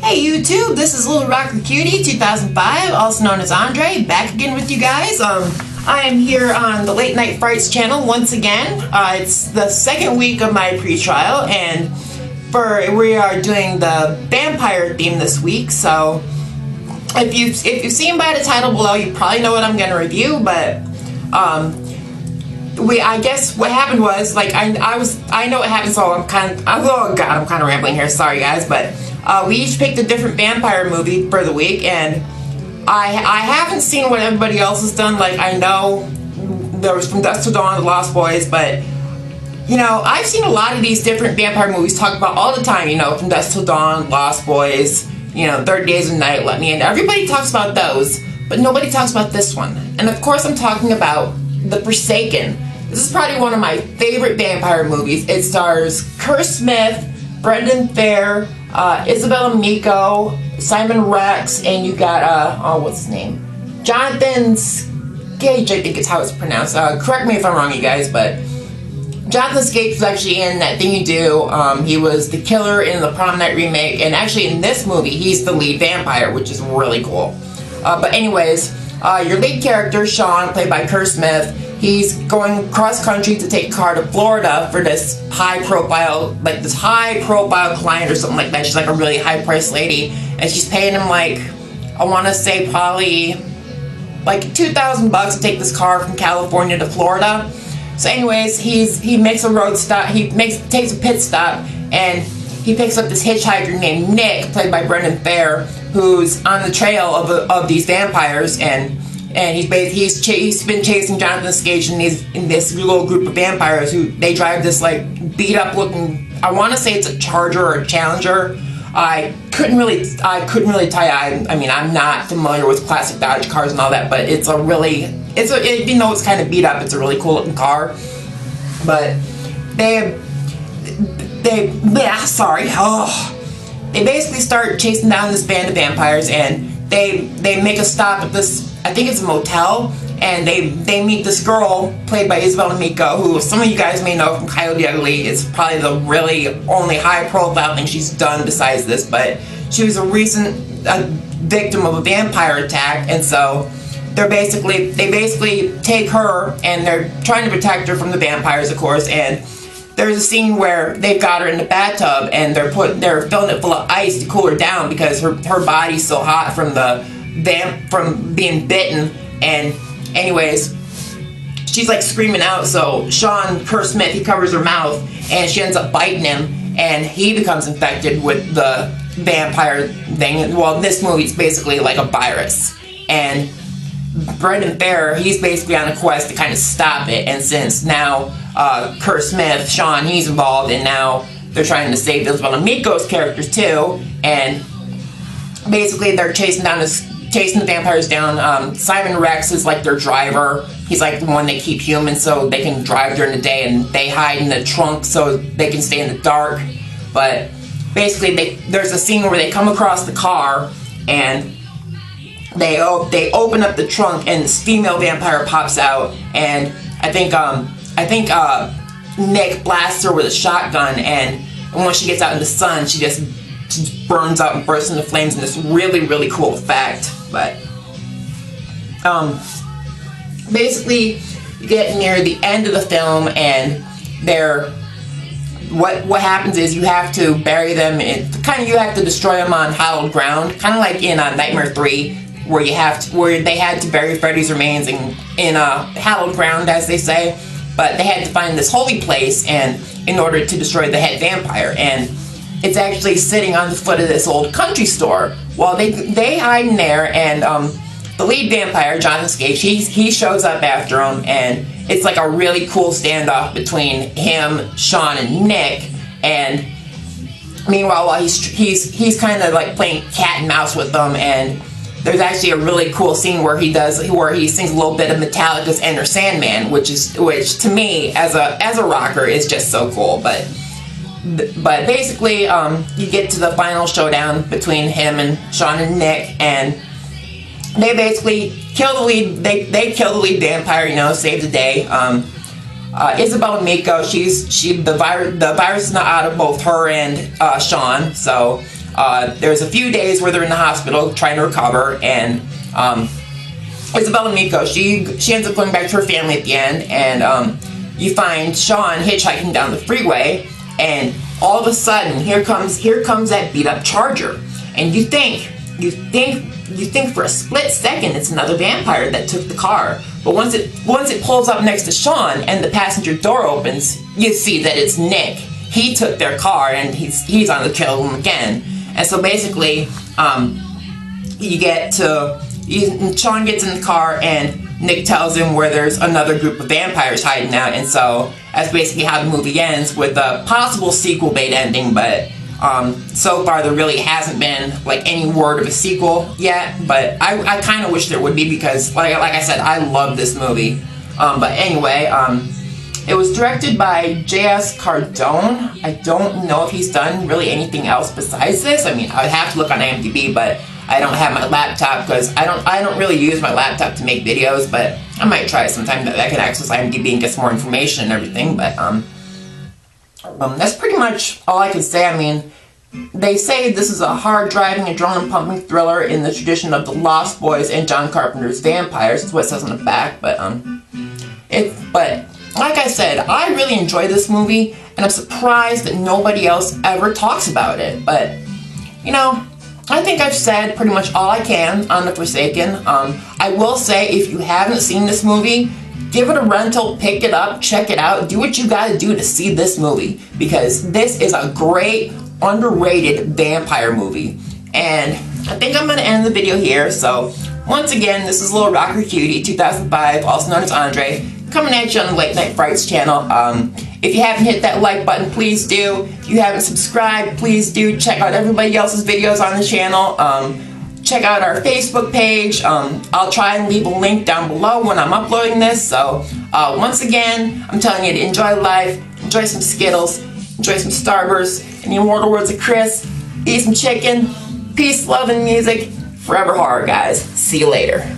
Hey YouTube, this is Little Rock the Cutie 2005, also known as Andre, back again with you guys. I am here on the Late Night Frights channel once again. It's the second week of my pre-trial, and we are doing the vampire theme this week. So if you've seen by the title below, you probably know what I'm going to review. But I guess what happened was, like, I know what happened, so I'm kind of rambling here. Sorry guys, but we each picked a different vampire movie for the week, and I haven't seen what everybody else has done. Like, I know there was From Dusk Till Dawn, The Lost Boys, but you know, I've seen a lot of these different vampire movies talked about all the time. You know, From Dusk Till Dawn, Lost Boys, you know, 30 Days of Night, Let Me In. Everybody talks about those, but nobody talks about this one. And of course I'm talking about The Forsaken. This is probably one of my favorite vampire movies. It stars Kurt Smith, Brendan Fair, Isabella Miko, Simon Rex, and you got, what's his name? Jonathan Gage, I think is how it's pronounced. Correct me if I'm wrong, you guys, but Jonathan Gage was actually in That Thing You Do. He was the killer in the Prom Night remake, and actually in this movie, he's the lead vampire, which is really cool. But anyways, your lead character, Sean, played by Kurt Smith, he's going cross country to take a car to Florida for this high profile client or something like that. She's like a really high priced lady, and she's paying him, like, I want to say probably like $2,000 to take this car from California to Florida. So anyways, he makes a road stop, takes a pit stop, and he picks up this hitchhiker named Nick, played by Brendan Fair, who's on the trail of these vampires, and he's been chasing Jonathan Gage in this little group of vampires who they drive this like beat up looking, I want to say it's a Charger or a Challenger. I couldn't really tell you. I mean, I'm not familiar with classic Dodge cars and all that, but even though it's kind of beat up, it's a really cool looking car. But they basically start chasing down this band of vampires, and they make a stop at this, I think it's a motel, and they meet this girl played by Isabella Miko, who some of you guys may know from Coyote Ugly. It's probably the really only high profile thing she's done besides this, but she was a recent victim of a vampire attack, and so they basically take her, and they're trying to protect her from the vampires, of course. And there's a scene where they've got her in the bathtub, and they're filling it full of ice to cool her down because her body's so hot from being bitten. And anyways, she's like screaming out, so Sean, Kurt Smith, he covers her mouth, and she ends up biting him, and he becomes infected with the vampire thing. Well, this movie's basically like a virus, and Brendan Fair, he's basically on a quest to kind of stop it. And since now Kurt Smith, Sean, he's involved, and now they're trying to save Isabella Miko's characters too, and basically they're chasing the vampires down. Simon Rex is like their driver. He's like the one they keep human so they can drive during the day, and they hide in the trunk so they can stay in the dark. But basically there's a scene where they come across the car, and they open up the trunk, and this female vampire pops out, and I think Nick blasts her with a shotgun, and once she gets out in the sun, she just burns up and bursts into flames in this really, really cool effect. But basically you get near the end of the film, and what happens is you have to bury them in you have to destroy them on hallowed ground, kind of like in Nightmare 3, where they had to bury Freddy's remains in hallowed ground, as they say. But they had to find this holy place, and in order to destroy the head vampire, and it's actually sitting on the foot of this old country store. Well, they hide in there, and the lead vampire, Jonathan Gage, he shows up after them, and it's like a really cool standoff between him, Sean, and Nick. And meanwhile, while he's kind of like playing cat and mouse with them, and there's actually a really cool scene where he sings a little bit of Metallica's Enter Sandman, which to me as a rocker is just so cool. But basically, you get to the final showdown between him and Sean and Nick, and they basically kill the lead. They kill the lead vampire, you know, save the day. Isabella Miko, the virus is not out of both her and Sean, so there's a few days where they're in the hospital trying to recover, and Isabella Miko, she ends up going back to her family at the end, and you find Sean hitchhiking down the freeway, and all of a sudden here comes that beat up Charger, and you think for a split second it's another vampire that took the car, but once it pulls up next to Sean and the passenger door opens, you see that it's Nick. He took their car and he's on the trail of them again. And so basically, Sean gets in the car and Nick tells him where there's another group of vampires hiding out, and so that's basically how the movie ends, with a possible sequel bait ending, but so far there really hasn't been like any word of a sequel yet, but I kind of wish there would be, because like I said, I love this movie. But anyway, it was directed by J.S. Cardone. I don't know if he's done really anything else besides this. I mean, I would have to look on IMDb, but I don't have my laptop, because I don't really use my laptop to make videos, but I might try sometime that I can access IMDb and get some more information and everything. But that's pretty much all I can say. I mean, they say this is a hard-driving, adrenaline-pumping thriller in the tradition of The Lost Boys and John Carpenter's Vampires. That's what it says on the back. But like I said, I really enjoy this movie, and I'm surprised that nobody else ever talks about it. But you know, I think I've said pretty much all I can on The Forsaken. I will say, if you haven't seen this movie, give it a rental, pick it up, check it out, do what you gotta do to see this movie, because this is a great, underrated vampire movie. And I think I'm gonna end the video here. So once again, this is Little Rocker Cutie 2005, also known as Andre, coming at you on the Late Night Frights channel. If you haven't hit that like button, please do. If you haven't subscribed, please do. Check out everybody else's videos on the channel. Check out our Facebook page. I'll try and leave a link down below when I'm uploading this. So once again, I'm telling you to enjoy life, enjoy some Skittles, enjoy some Starbursts, in the immortal words of Chris, eat some chicken, peace, love, and music. Forever horror, guys. See you later.